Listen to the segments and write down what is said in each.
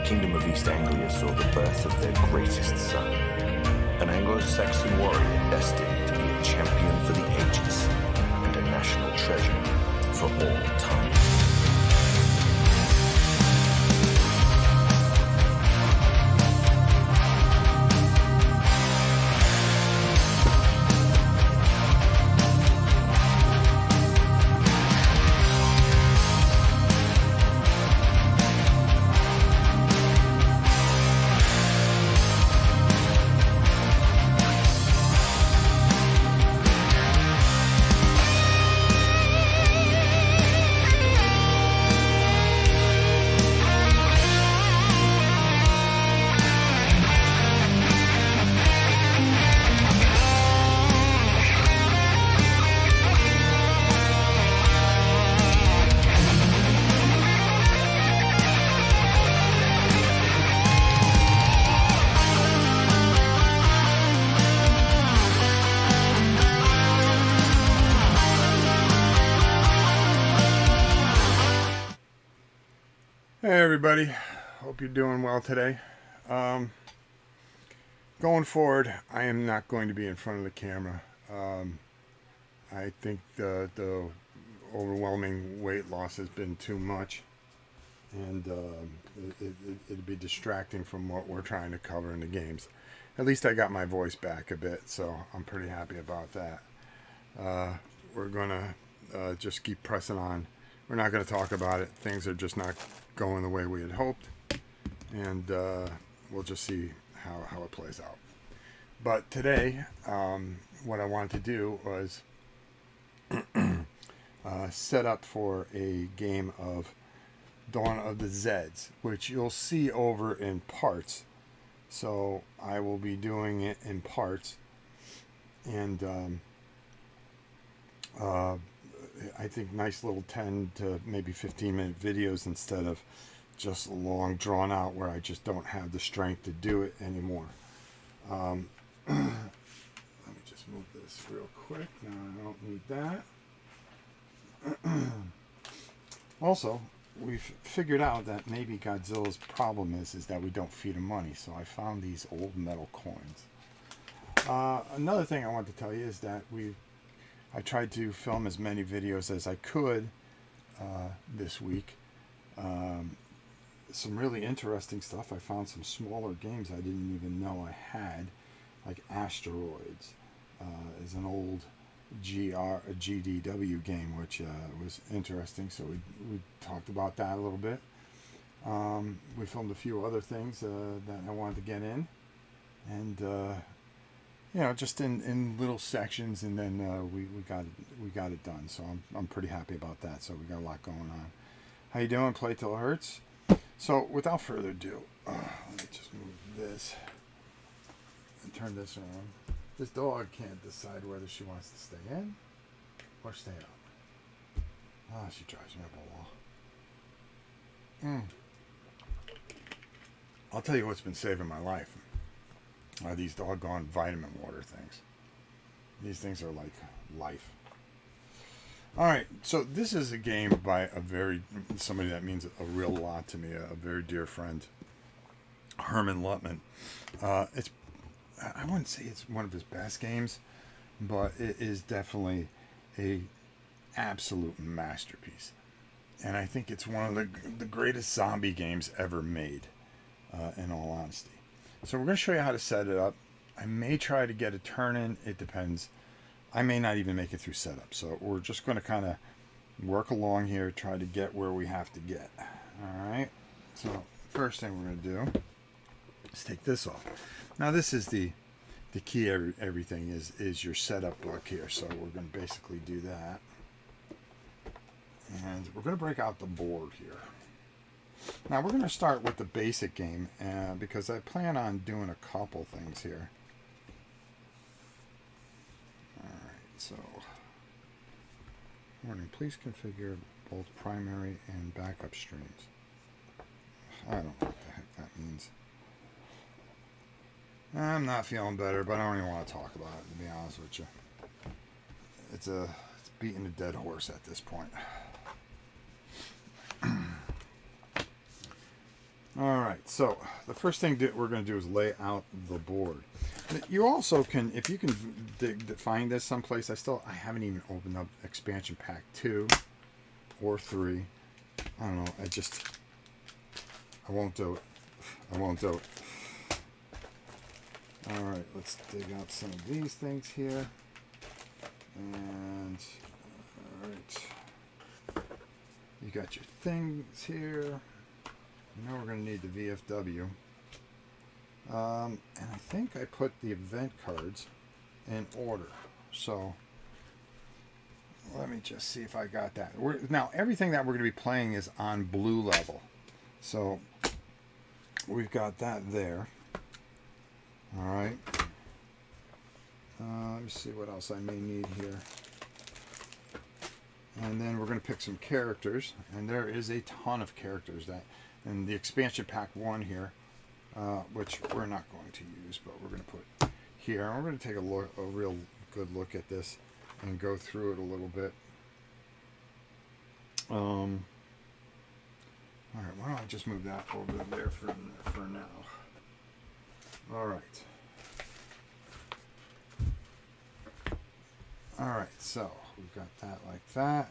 kingdom of East Anglia saw the birth of their greatest son, an Anglo-Saxon warrior destined to be a champion for the ages and a national treasure for all time. Hey everybody, hope you're doing well today. Going forward, I am not going to be in front of the camera. I think the overwhelming weight loss has been too much, and it'd be distracting from what we're trying to cover in the games. At least I got my voice back a bit, so I'm pretty happy about that. We're gonna just keep pressing on. We're not going to talk about it. Things are just not going the way we had hoped, and we'll just see how it plays out. But today, what I wanted to do was set up for a game of Dawn of the Zeds, which you'll see over in parts. So I will be doing it in parts, and I think nice little 10 to maybe 15-minute videos instead of just long drawn out where I just don't have the strength to do it anymore. Let me just move this real quick. No, I don't need that. Also, we've figured out that maybe Godzilla's problem is that we don't feed him money. So I found these old metal coins. Another thing I want to tell you is that I tried to film as many videos as I could this week. Some really interesting stuff. I found some smaller games I didn't even know I had, like Asteroids is an old GDW game, which was interesting. So we talked about that a little bit. We filmed a few other things that I wanted to get in, and you know, just in little sections, and then we got it done. So I'm pretty happy about that. So we got a lot going on. How you doing? Play till it hurts. So without further ado, let me just move this and turn this around. This dog can't decide whether she wants to stay in or stay out. Ah, she drives me up a wall. I'll tell you what's been saving my life. Are these doggone vitamin water things. These things are like life. Alright, so this is a game by somebody that means a real lot to me, a very dear friend, Herman Lutman. I wouldn't say it's one of his best games, but it is definitely a absolute masterpiece. And I think it's one of the greatest zombie games ever made, in all honesty. So we're going to show you how to set it up. I may try to get a turn in. It depends. I may not even make it through setup. So we're just going to kind of work along here, try to get where we have to get. All right. So first thing we're going to do is take this off. Now this is the key. Everything is your setup book here. So we're going to basically do that. And we're going to break out the board here. Now we're going to start with the basic game because I plan on doing a couple things here. Alright, so warning, please configure both primary and backup streams. I don't know what the heck that means. I'm not feeling better, but I don't even want to talk about it, to be honest with you. It's beating a dead horse at this point. All right, so the first thing that we're going to do is lay out the board. You also can, if you can find this someplace, I haven't even opened up expansion pack 2 or 3. I don't know, I won't do it. I won't do it. All right, let's dig out some of these things here. And, all right, you got your things here. Now we're going to need the VFW. And I think I put the event cards in order. So let me just see if I got that. Now, everything that we're going to be playing is on blue level. So we've got that there. All right. Let me see what else I may need here. And then we're going to pick some characters. And there is a ton of characters that... And the expansion pack 1 here, which we're not going to use, but we're going to put here. And we're going to take a real good look at this and go through it a little bit. All right, why don't I just move that over there for now? All right. All right, so we've got that like that.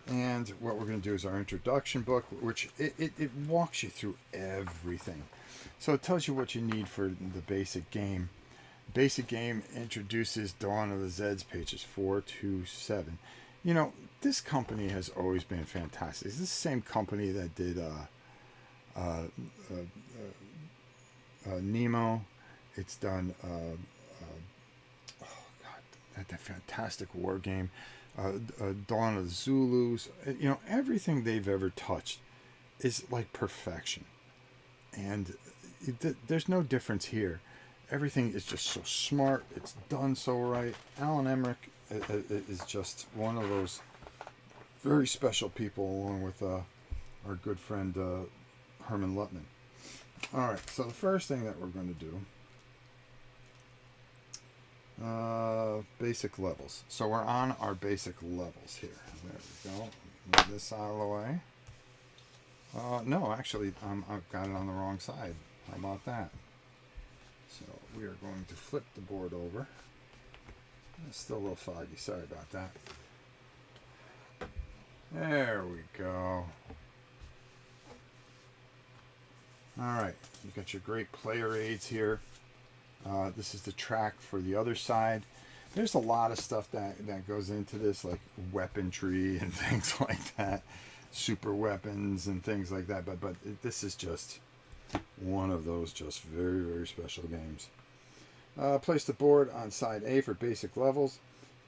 And what we're going to do is our introduction book, which it walks you through everything. So it tells you what you need for the basic game. Basic game introduces Dawn of the Zeds, pages 4 to 7. You know, this company has always been fantastic. It's the same company that did Nemo. It's done, that fantastic war game. Dawn of the Zulus. You know, everything they've ever touched is like perfection. And there's no difference here. Everything is just so smart. It's done so right. Alan Emmerich is just one of those very special people, along with our good friend Herman Lutman. All right, so the first thing that we're going to do, basic levels. So we're on our basic levels here. There we go. Move this out of the way. No, actually, I've got it on the wrong side. How about that? So we are going to flip the board over. It's still a little foggy. Sorry about that. There we go. All right, you got your great player aids here. This is the track for the other side. There's a lot of stuff that goes into this, like weaponry and things like that, super weapons and things like that. But this is just one of those just very, very special games. Place the board on side A for basic levels.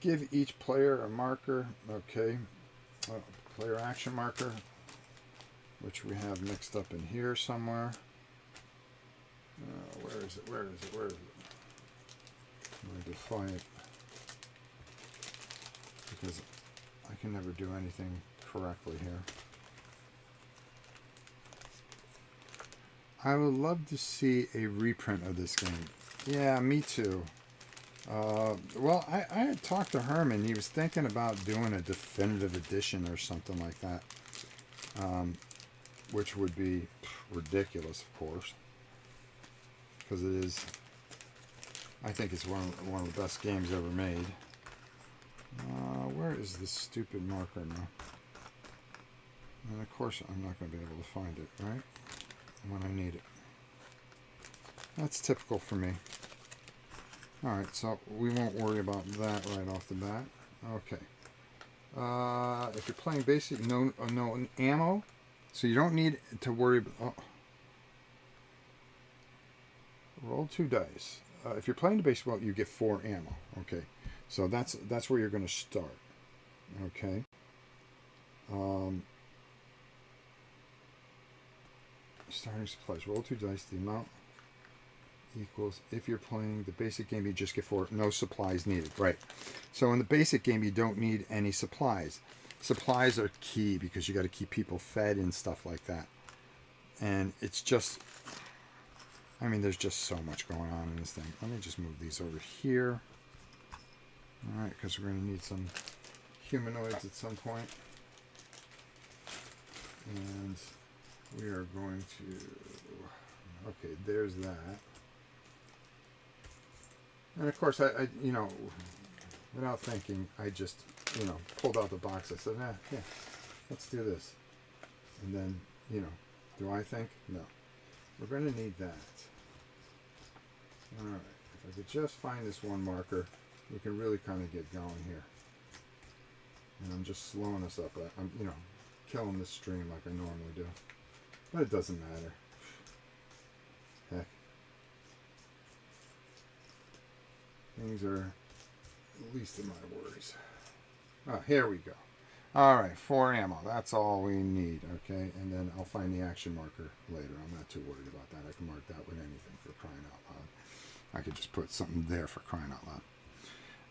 Give each player a marker. Okay, player action marker, which we have mixed up in here somewhere. Where is it? Where is it? Where is it? I'm going to define it because I can never do anything correctly here. I would love to see a reprint of this game. Yeah, me too. Well, I had talked to Herman. He was thinking about doing a definitive edition or something like that, which would be ridiculous, of course, because it is. I think it's one of the best games ever made. Where is this stupid marker now? And of course, I'm not going to be able to find it, right? When I need it. That's typical for me. Alright, so we won't worry about that right off the bat. Okay. If you're playing basic, no ammo, so you don't need to worry about... Oh. Roll 2 dice. If you're playing the basic, well, you get 4 ammo. Okay, so that's where you're going to start. Okay. Starting supplies. Roll 2 dice. The amount equals, if you're playing the basic game, you just get 4. No supplies needed. Right. So in the basic game, you don't need any supplies. Supplies are key because you got to keep people fed and stuff like that. And it's just, I mean, there's just so much going on in this thing. Let me just move these over here. All right, because we're going to need some humanoids at some point. And we are going to, okay, there's that. And of course, I you know, without thinking, I just, you know, pulled out the box. I said, yeah, let's do this. And then, you know, do I think? No. We're going to need that. All right. If I could just find this one marker, we can really kind of get going here. And I'm just slowing us up. I'm, you know, killing this stream like I normally do. But it doesn't matter. Heck. Things are least of my worries. Oh, here we go. All right, 4 ammo. That's all we need, okay? And then I'll find the action marker later. I'm not too worried about that. I can mark that with anything for crying out loud. I could just put something there for crying out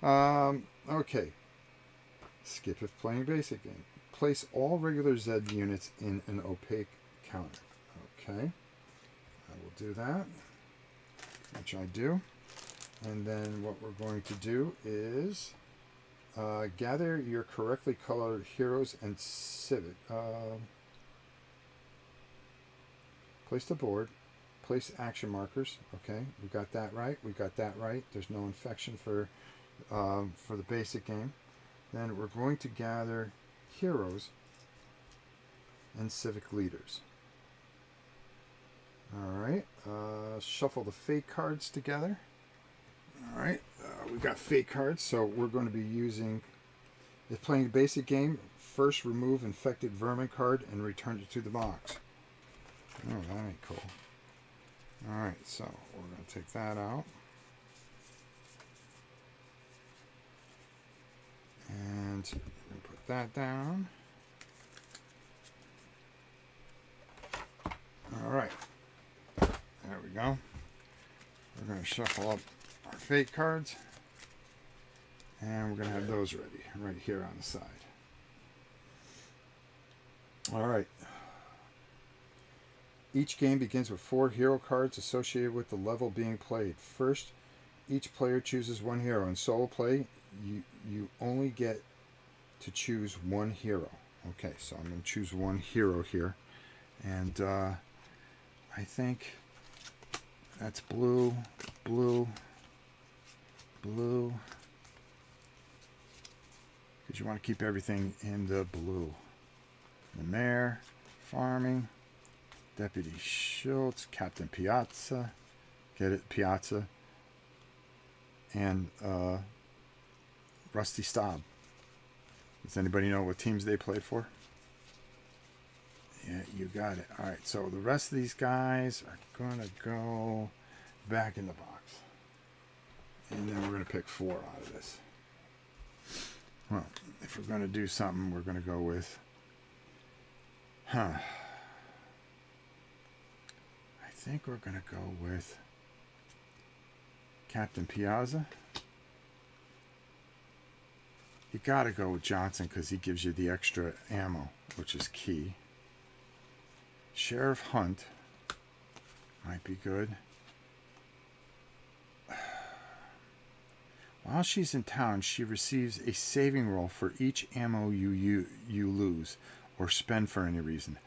loud. Okay. Skip if playing basic game. Place all regular Zed units in an opaque counter. Okay. I will do that, which I do. And then what we're going to do is gather your correctly colored heroes and civic. Place the board. Place action markers. Okay, we got that right. We got that right. There's no infection for the basic game. Then we're going to gather heroes and civic leaders. All right. Shuffle the fate cards together. All right. We've got fate cards, so we're going to be using. If playing the basic game, first remove infected vermin card and return it to the box. Oh, that ain't cool. All right, so we're going to take that out. And we're going to put that down. All right. There we go. We're going to shuffle up our fate cards. And we're going to have those ready right here on the side. All right. Each game begins with 4 hero cards associated with the level being played. First, each player chooses 1 hero. In solo play, you only get to choose 1 hero. Okay, so I'm going to choose 1 hero here. And I think that's blue, blue, blue. Because you want to keep everything in the blue. The mayor, farming, Deputy Schultz, Captain Piazza, get it, Piazza, and Rusty Staub. Does anybody know what teams they played for? Yeah, you got it. All right, so the rest of these guys are going to go back in the box. And then we're going to pick 4 out of this. Well, if we're going to do something, we're going to go with, I think we're going to go with Captain Piazza. You got to go with Johnson because he gives you the extra ammo, which is key. Sheriff Hunt might be good. While she's in town, she receives a saving roll for each ammo you lose or spend for any reason.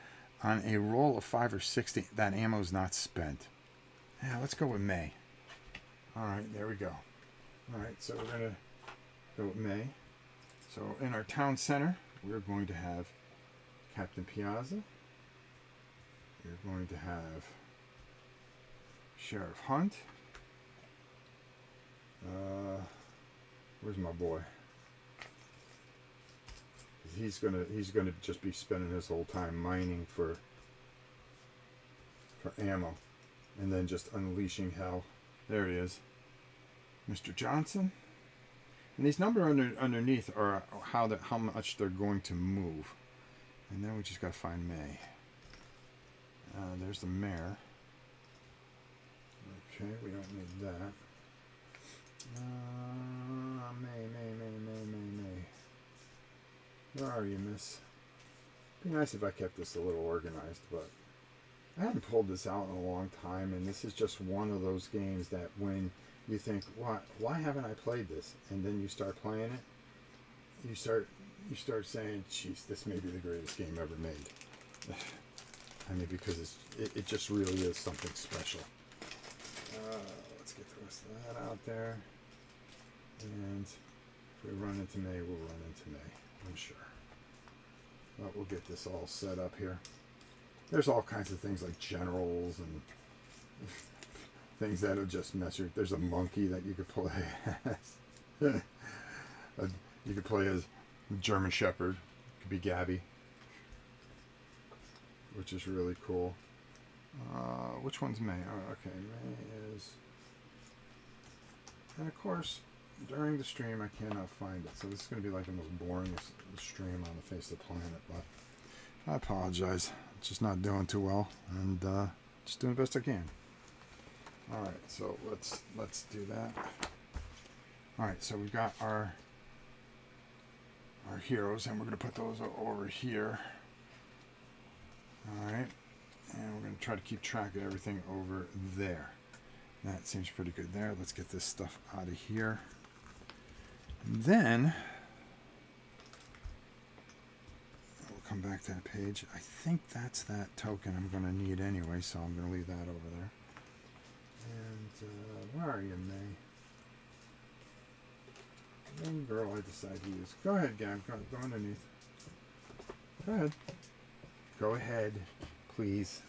On a roll of 5 or 6, that ammo is not spent. Yeah, let's go with May. All right, there we go. All right, so we're going to go with May. So in our town center, we're going to have Captain Piazza. We're going to have Sheriff Hunt. Where's my boy? He's gonna just be spending his whole time mining for ammo, and then just unleashing hell. There he is, Mr. Johnson. And these numbers underneath are how much they're going to move. And then we just got to find May. There's the mayor. Okay, we don't need that. May. Where are you, miss? Be nice if I kept this a little organized, but I haven't pulled this out in a long time, and this is just one of those games that when you think, why haven't I played this? And then you start playing it, you start saying, geez, this may be the greatest game ever made. I mean, because it just really is something special. Let's get the rest of that out there. And if we run into May, we'll run into May, I'm sure. But we'll get this all set up here. There's all kinds of things like generals and things that'll just mess you. There's a monkey that you could play as. You could play as German Shepherd. It could be Gabby, which is really cool. Which one's May? Oh, okay, May is... And of course, during the stream, I cannot find it. So this is going to be like the most boring stream on the face of the planet. But I apologize. It's just not doing too well. And just doing the best I can. All right, so let's do that. All right, so we've got our heroes, and we're going to put those over here. All right, and we're going to try to keep track of everything over there. That seems pretty good there. Let's get this stuff out of here. And then we'll come back to that page. I think that's that token I'm going to need anyway, so I'm going to leave that over there. And where are you, May? One girl I decide to use. Go ahead, Gab. Go underneath. Go ahead. Go ahead, please.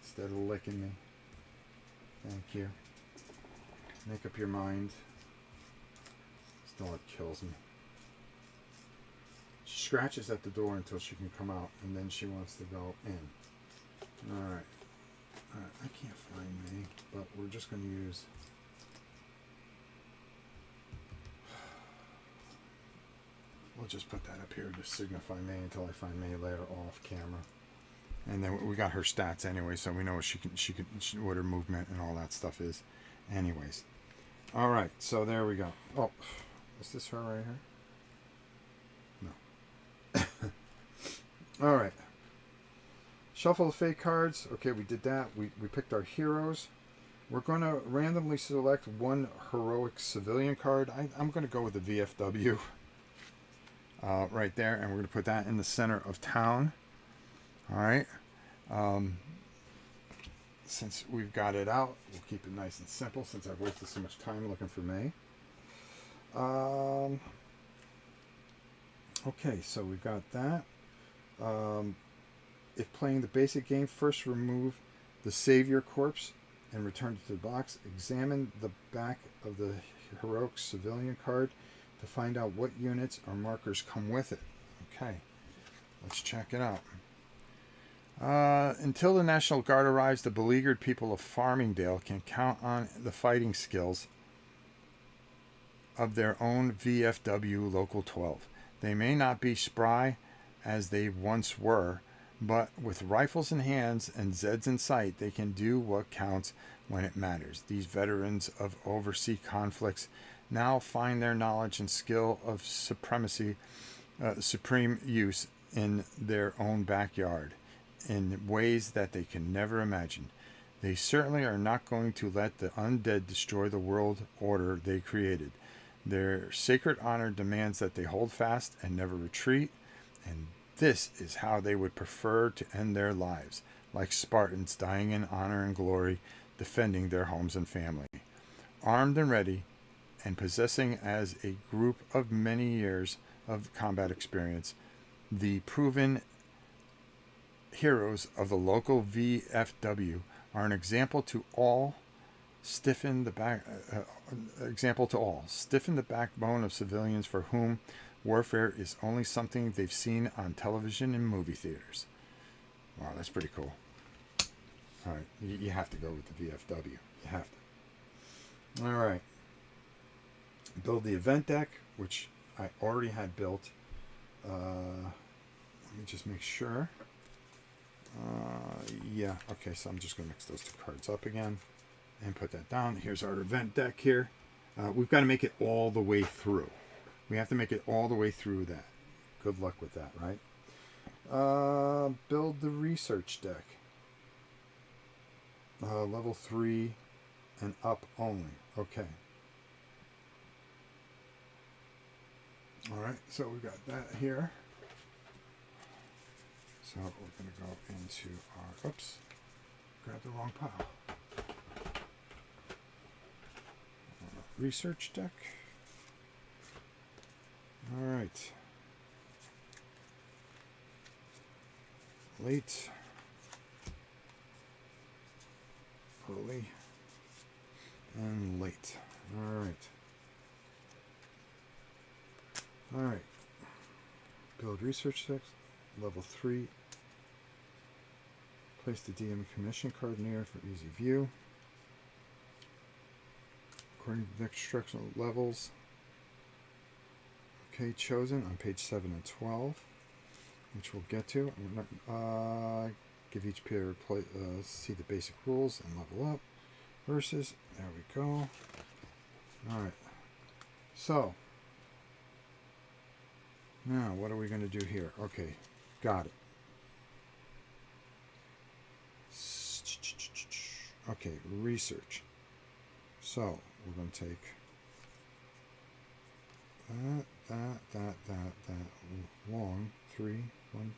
Instead of licking me. Thank you. Make up your mind. Still, it kills me. She scratches at the door until she can come out, and then she wants to go in. Alright. I can't find May, but we're just going to use... We'll just put that up here to signify May until I find May later off camera. And then we got her stats anyway, so we know what what her movement and all that stuff is. Anyways. All right, so there we go. Oh, is this her right here? No. All right. Shuffle the fake cards. Okay, we did that. We picked our heroes. We're going to randomly select one heroic civilian card. I'm going to go with the VFW. Right there, and we're going to put that in the center of town. All right. Since we've got it out, we'll keep it nice and simple since I've wasted so much time looking for May. Okay, so we've got that. If playing the basic game, first remove the Savior Corpse and return it to the box. Examine the back of the heroic civilian card to find out what units or markers come with it. Okay, let's check it out. Until the National Guard arrives, the beleaguered people of Farmingdale can count on the fighting skills of their own VFW Local 12. They may not be spry as they once were, but with rifles in hands and Zeds in sight, they can do what counts when it matters. These veterans of overseas conflicts now find their knowledge and skill of supreme use in their own backyard in ways that they can never imagine. They certainly are not going to let the undead destroy the world order they created. Their sacred honor demands that they hold fast and never retreat, and this is how they would prefer to end their lives, like Spartans dying in honor and glory, defending their homes and family. Armed and ready, and possessing as a group of many years of combat experience, the proven heroes of the local VFW are an example to all. Stiffen the backbone of civilians for whom warfare is only something they've seen on television and movie theaters. Wow, that's pretty cool. All right, you have to go with the VFW. You have to. All right. Build the event deck, which I already had built. Let me just make sure. Yeah, okay, so I'm just going to mix those two cards up again and put that down. Here's our event deck here. We've got to make it all the way through. We have to make it all the way through that. Good luck with that, right? Build the research deck. Level 3 and up only. Okay. All right, so we've got that here. So we're going to go into our, oops, grab the wrong pile. Research deck. All right. Late. Early. And late. All right. All right. Build research decks. Level 3. Place the DM commission card near for easy view. According to the instructional levels. Okay, chosen on page 7 and 12, which we'll get to. Give each player see the basic rules and level up. Versus, there we go. All right. So, now what are we going to do here? Okay, got it. Okay, research. So, we're going to take that long 3, 1.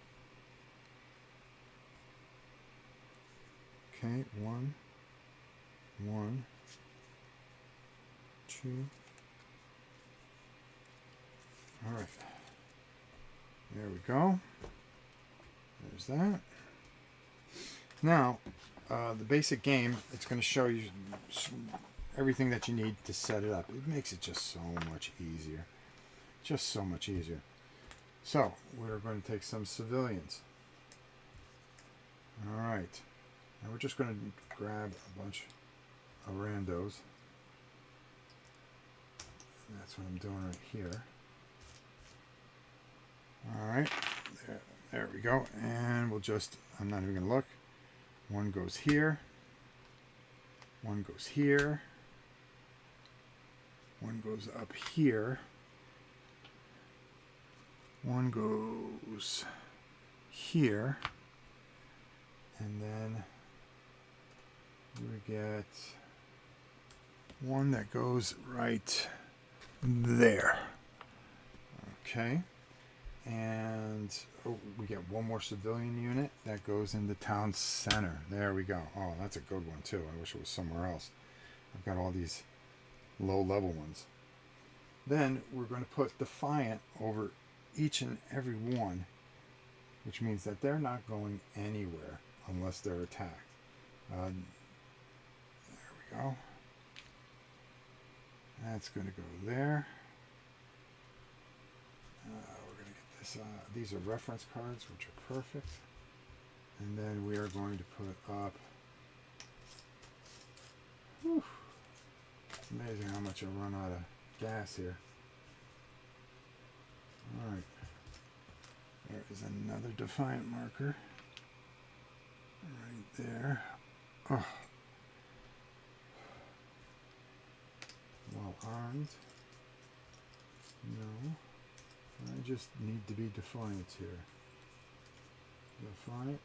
Okay, 1, 1, 2. All right. There we go. There's that. Now, the basic game, it's going to show you everything that you need to set it up. It makes it just so much easier. Just so much easier. So, we're going to take some civilians. All right. And we're just going to grab a bunch of randos. That's what I'm doing right here. All right. There we go. And we'll just, I'm not even going to look. One goes here. One goes here. One goes up here. One goes here. And then we get one that goes right there. Okay. And we get one more civilian unit that goes in the town center. There we go. Oh, that's a good one too. I wish it was somewhere else. I've got all these low level ones. Then we're going to put Defiant over each and every one, which means that they're not going anywhere unless they're attacked. There we go. That's going to go there. We're going to get this. These are reference cards, which are perfect. And then we are going to put up. Whew, it's amazing how much I run out of gas here. All right. There is another Defiant marker. Right there. Oh. Well armed. No. I just need to be Defiant here. Defiant.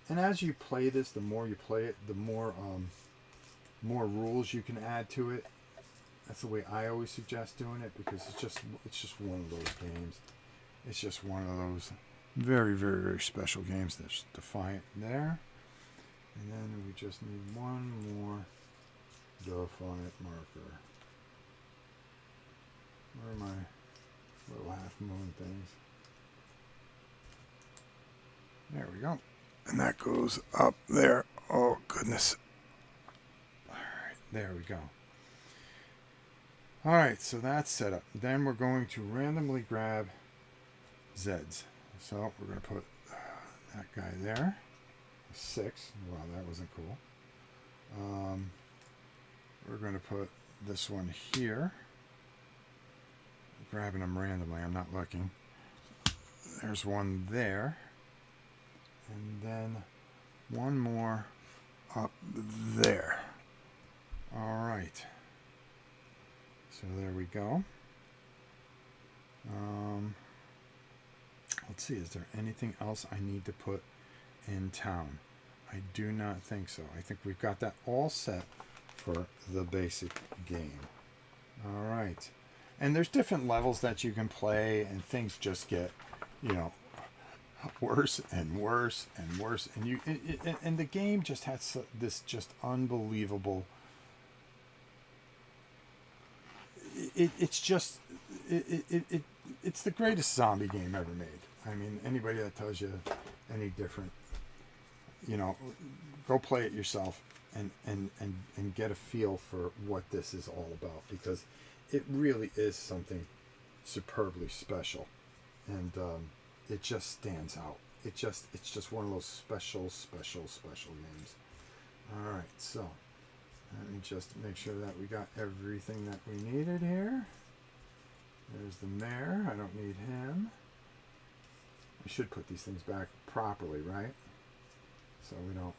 And as you play this, the more you play it, the more rules you can add to it. That's the way I always suggest doing it, because it's just one of those games. It's just one of those very, very, very special games. There's Defiant there. And then we just need one more Defiant marker. Where are my little half moon things? There we go. And that goes up there. Oh, goodness. All right, there we go. All right, so that's set up. Then we're going to randomly grab Zeds. So we're going to put that guy there. 6. Wow, that wasn't cool. We're going to put this one here. I'm grabbing them randomly. I'm not looking. There's one there. And then one more up there. All right. So there we go. Let's see, is there anything else I need to put in town? I do not think so. I think we've got that all set for the basic game. All right. And there's different levels that you can play, and things just get, worse and worse and worse. And and the game just has this just unbelievable. It's the greatest zombie game ever made. I mean, anybody that tells you any different, go play it yourself and get a feel for what this is all about, because it really is something superbly special, and it just stands out. It's just one of those special games. All right, so let me just make sure that we got everything that we needed here. There's the mayor. I don't need him. I should put these things back properly, right? So we don't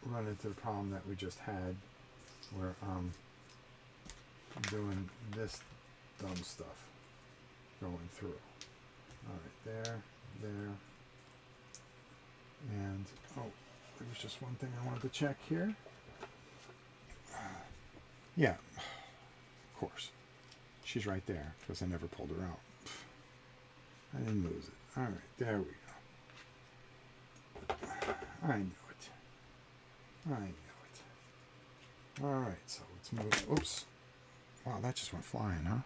run into the problem that we just had where I'm doing this dumb stuff going through. All right, there. And, oh, there was just one thing I wanted to check here. Yeah, of course. She's right there because I never pulled her out. I didn't lose it. All right, there we go. I knew it. All right, so let's move. Oops. Wow, that just went flying, huh?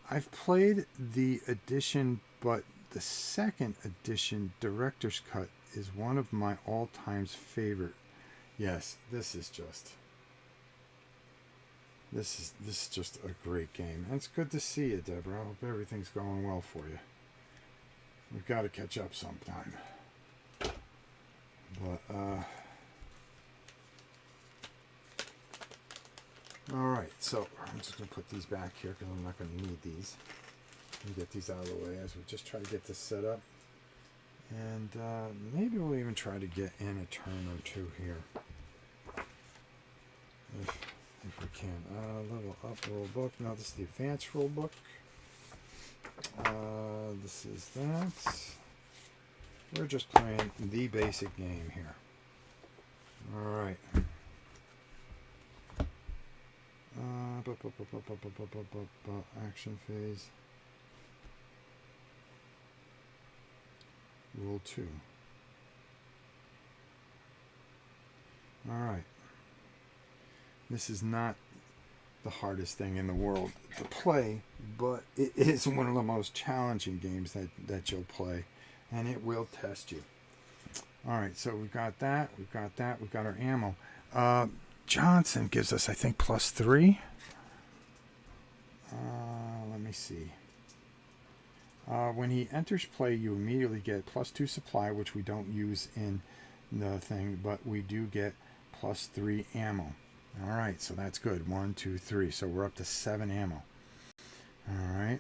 I've played the edition, but the second edition director's cut is one of my all-time favorite. Yes, this is just a great game. And it's good to see you, Deborah. I hope everything's going well for you. We've got to catch up sometime. But all right, so I'm just going to put these back here because I'm not going to need these. And get these out of the way as we just try to get this set up. And maybe we'll even try to get in a turn or two here. If we can. Level up rule book. Now this is the advanced rule book. This is that. We're just playing the basic game here. Alright. Action phase. Rule 2. Alright. This is not the hardest thing in the world to play, but it is one of the most challenging games that you'll play, and it will test you. Alright, so we've got that, we've got our ammo. Johnson gives us, I think, +3. Let me see. When he enters play, you immediately get +2 supply, which we don't use in the thing, but we do get +3 ammo. All right, so that's good. 1, 2, 3. So we're up to 7 ammo. All right.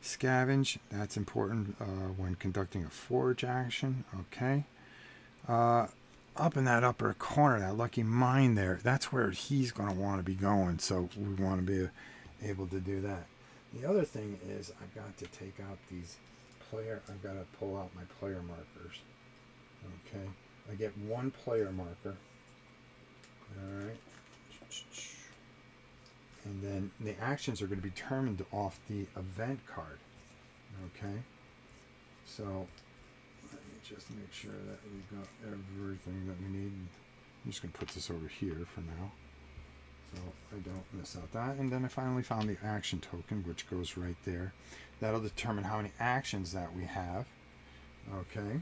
Scavenge. That's important when conducting a forage action. Okay. Up in that upper corner, that lucky mine there, that's where he's going to want to be going. So we want to be able to do that. The other thing is I've got to take out these I've got to pull out my player markers. Okay. I get 1 player marker. Alright. And then the actions are going to be determined off the event card. Okay. So let me just make sure that we've got everything that we need. I'm just going to put this over here for now, so I don't miss out that. And then I finally found the action token, which goes right there. That'll determine how many actions that we have. Okay.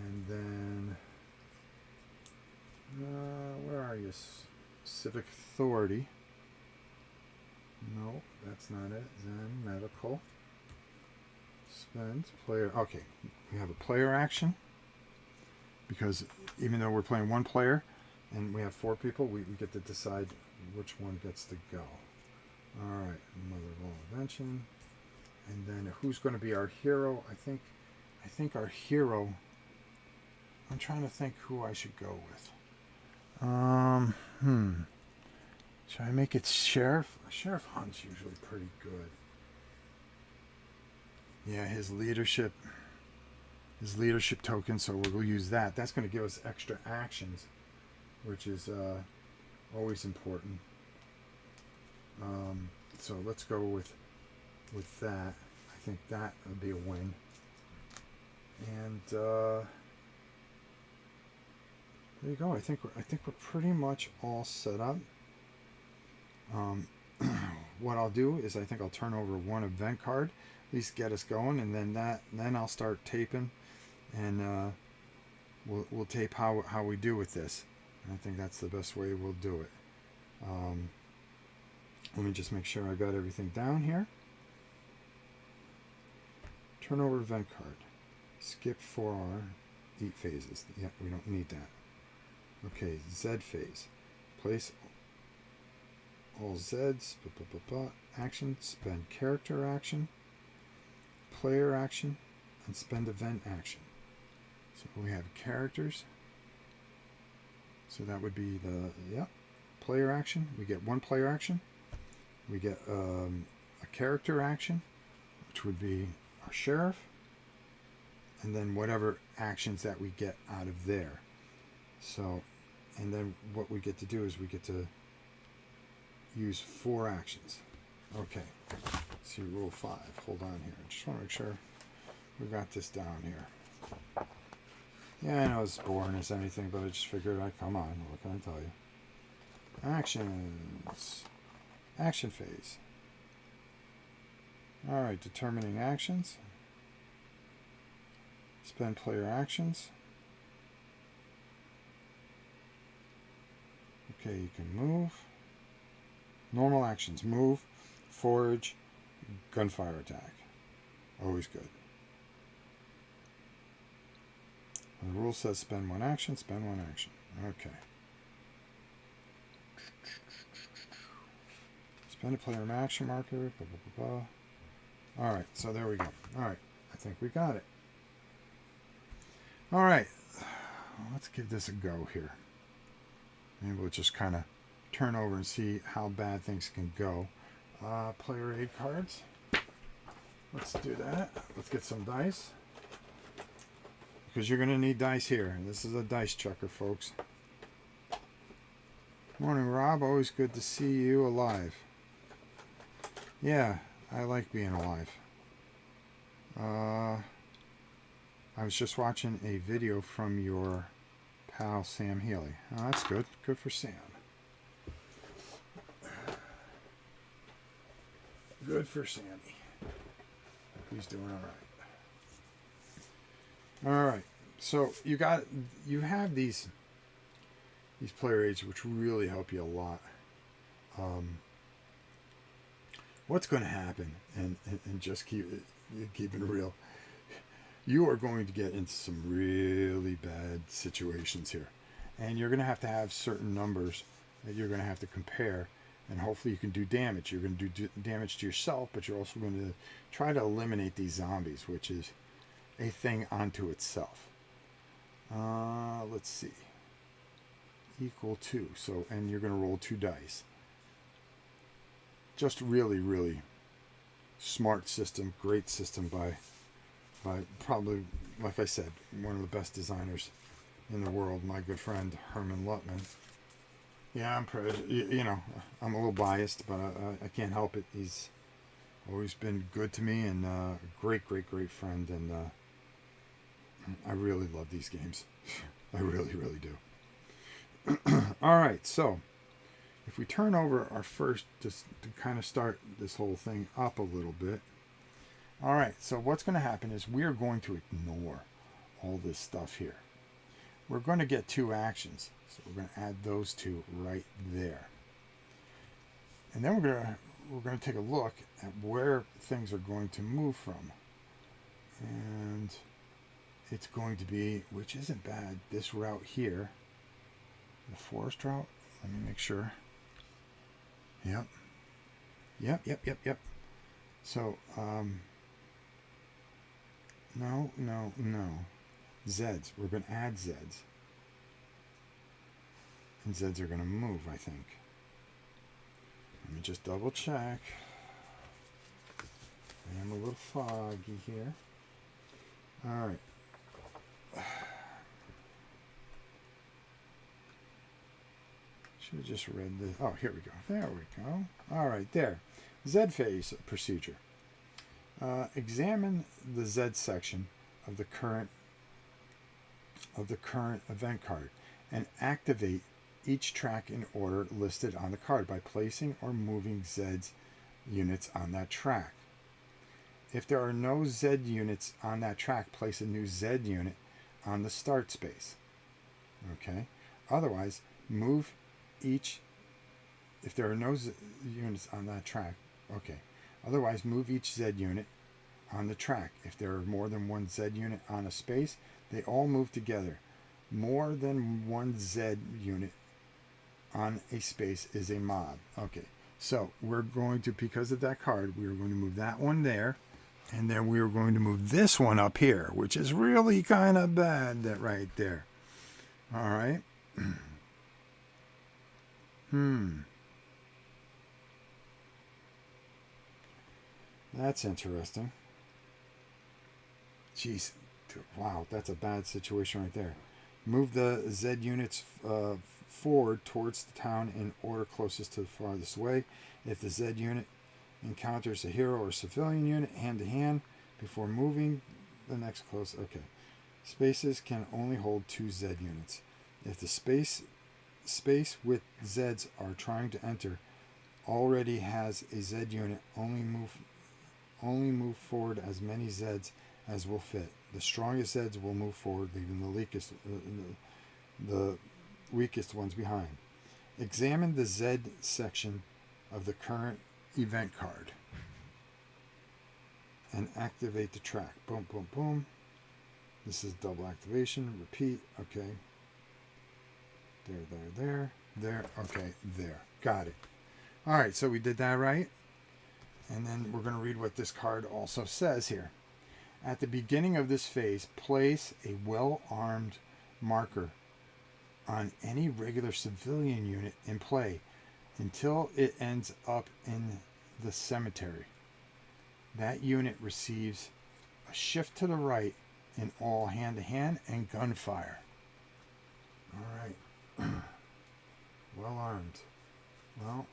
And then where are you? Civic Authority. No, that's not it. Zen Medical. Spend player. Okay, we have a player action, because even though we're playing 1 player and we have 4 people, we get to decide which one gets to go. All right, Mother of all invention. And then who's going to be our hero? I think our hero. I'm trying to think who I should go with. Should I make it Sheriff? Sheriff Hunt's usually pretty good. Yeah, his leadership token, so we'll use that. That's going to give us extra actions, which is always important. So let's go with that. I think that would be a win. And there you go. I think we're pretty much all set up. What I'll do is I think I'll turn over one event card, at least get us going, and then I'll start taping, and we'll tape how we do with this. And I think that's the best way we'll do it. Let me just make sure I got everything down here. Turn over event card. Skip 4R. Eat phases. Yeah, we don't need that. Okay, Zed phase. Place all Zeds. Action. Spend character action. Player action. And spend event action. So we have characters. So that would be the, player action. We get one player action. We get a character action, which would be our sheriff. And then whatever actions that we get out of there. So, and then what we get to do is we get to use 4 actions. Okay. See rule 5. Hold on here. Just want to make sure we got this down here. Yeah, I know it's boring as anything, but I just figured I'd come on. What can I tell you? Actions. Action phase. Alright, determining actions. Spend player actions. Okay, you can move. Normal actions. Move, forage, gunfire attack. Always good. The rule says spend 1 action, spend 1 action. Okay. Spend a player action marker. Blah, blah, blah, blah. Alright, so there we go. Alright, I think we got it. Alright, let's give this a go here. Maybe we'll just kind of turn over and see how bad things can go. Player aid cards. Let's do that. Let's get some dice. Because you're going to need dice here. This is a dice chucker, folks. Morning, Rob. Always good to see you alive. Yeah, I like being alive. I was just watching a video from your pal Sam Healy. Oh, that's good. Good for Sam. Good for Sammy. He's doing all right. All right. So you have these player aids which really help you a lot. What's going to happen, and just keep it real, you are going to get into some really bad situations here, and you're going to have certain numbers that you're going to have to compare, and hopefully you can do damage. You're going to do damage to yourself, but you're also going to try to eliminate these zombies, which is a thing unto itself. Let's see. Equal 2. So, and you're going to roll 2 dice. Just really, really smart system. Great system by probably, like I said, one of the best designers in the world, my good friend Herman Lutman. Yeah, I'm I'm a little biased, but I can't help it. He's always been good to me, and a great friend, and I really love these games. I really, really do. All right, so if we turn over our first, just to kind of start this whole thing up a little bit. All right, so what's going to happen is we're going to ignore all this stuff here. We're going to get 2 actions, so we're going to add those 2 right there. And then we're going to take a look at where things are going to move from. And it's going to be, which isn't bad, this route here. The forest route. Let me make sure. Yep. So, no. Zeds. We're going to add Zeds. And Zeds are going to move, I think. Let me just double check. I am a little foggy here. All right. Should have just read this. Oh, here we go. There we go. All right, there. Z phase procedure. Examine the Z section of the current event card and activate each track in order listed on the card by placing or moving Z's units on that track. If there are no Z units on that track, place a new Z unit on the start space. Okay. Otherwise, move each. If there are no Z units on that track, okay. Otherwise, move each Z unit on the track. If there are more than one Z unit on a space, they all move together. More than one Z unit on a space is a mob. Okay, so we're going to, because of that card, we are going to move that one there, and then we are going to move this one up here, which is really kind of bad, that right there. All right. That's interesting. Jeez, wow, that's a bad situation right there. Move the Z units forward towards the town in order closest to the farthest away. If the Z unit encounters a hero or civilian unit hand to hand before moving the next close. Okay. Spaces can only hold 2 Z units. If the space with Zs are trying to enter already has a Z unit, only move forward as many Zs as will fit. The strongest Zs will move forward, leaving the weakest ones behind. Examine the Z section of the current event card and activate the track. Boom, boom, boom. This is double activation. Repeat. Okay. There. Okay, there. Got it. All right, so we did that right. And then we're going to read what this card also says here. At the beginning of this phase, place a well-armed marker on any regular civilian unit in play until it ends up in the cemetery. That unit receives a shift to the right in all hand-to-hand and gunfire. All right. Well armed. Well,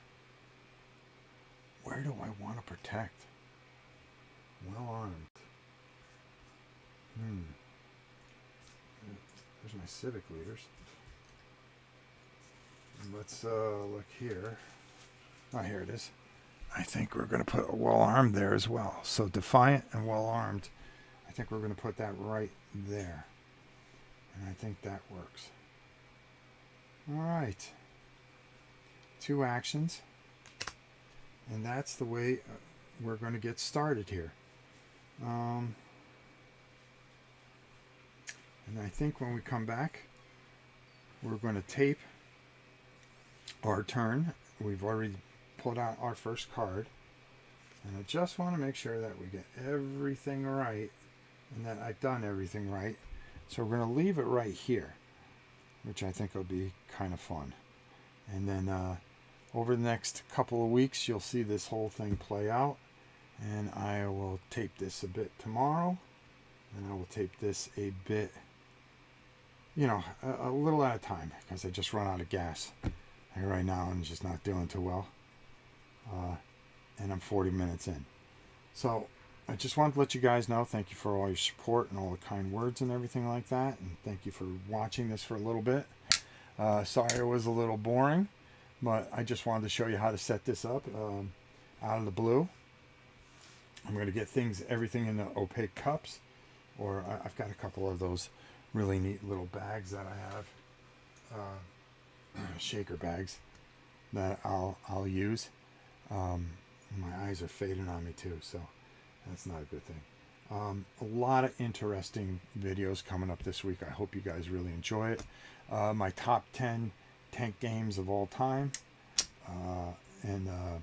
where do I want to protect? Well armed. There's my civic leaders. Let's look here. Oh, here it is. I think we're going to put a well-armed there as well. So defiant and well-armed. I think we're going to put that right there. And I think that works. All right. 2 actions. And that's the way we're going to get started here. And I think when we come back, we're going to tape our turn. We've already pulled out our first card. And I just want to make sure that we get everything right and that I've done everything right. So we're going to leave it right here, which I think will be kind of fun. And then over the next couple of weeks, you'll see this whole thing play out. And I will tape this a bit tomorrow. And I will tape this a bit, a little at a time, because I just run out of gas. And right now I'm just not doing too well. And I'm 40 minutes in. So I just wanted to let you guys know, thank you for all your support and all the kind words and everything like that. And thank you for watching this for a little bit. Sorry it was a little boring, but I just wanted to show you how to set this up out of the blue. I'm going to get everything in the opaque cups, or I've got a couple of those really neat little bags that I have, shaker bags that I'll use. My eyes are fading on me too, so that's not a good thing. A lot of interesting videos coming up this week. I hope you guys really enjoy it. My top 10 tank games of all time, and a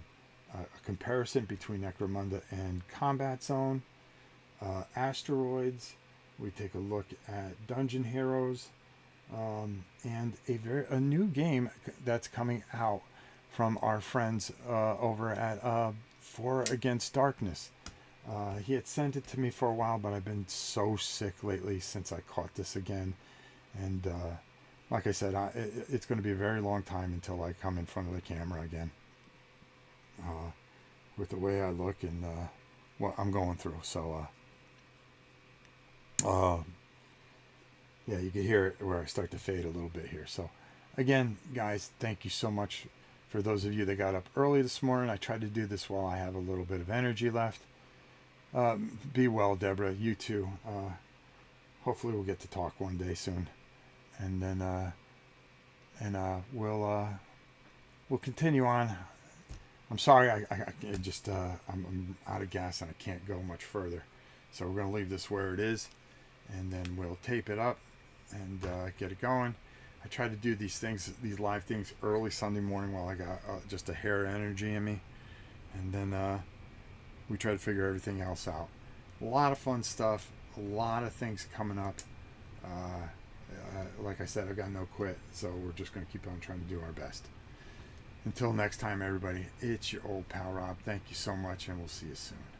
comparison between Necromunda and Combat Zone, Asteroids. We take a look at Dungeon Heroes, and a new game that's coming out from our friends over at 4 Against Darkness. He had sent it to me for a while, but I've been so sick lately since I caught this again. And like I said, it's going to be a very long time until I come in front of the camera again. With the way I look and what I'm going through. So, yeah, you can hear it where I start to fade a little bit here. So, again, guys, thank you so much for those of you that got up early this morning. I tried to do this while I have a little bit of energy left. Be well, Deborah. You too. Hopefully we'll get to talk one day soon. And then we'll continue on. I'm sorry, I just I'm out of gas and I can't go much further. So we're going to leave this where it is, and then we'll tape it up and get it going. I try to do these live things early Sunday morning while I got just a hair of energy in me, and then we try to figure everything else out. A lot of fun stuff, a lot of things coming up. Like I said, I got no quit, so we're just going to keep on trying to do our best. Until next time, everybody, it's your old pal Rob. Thank you so much, and we'll see you soon.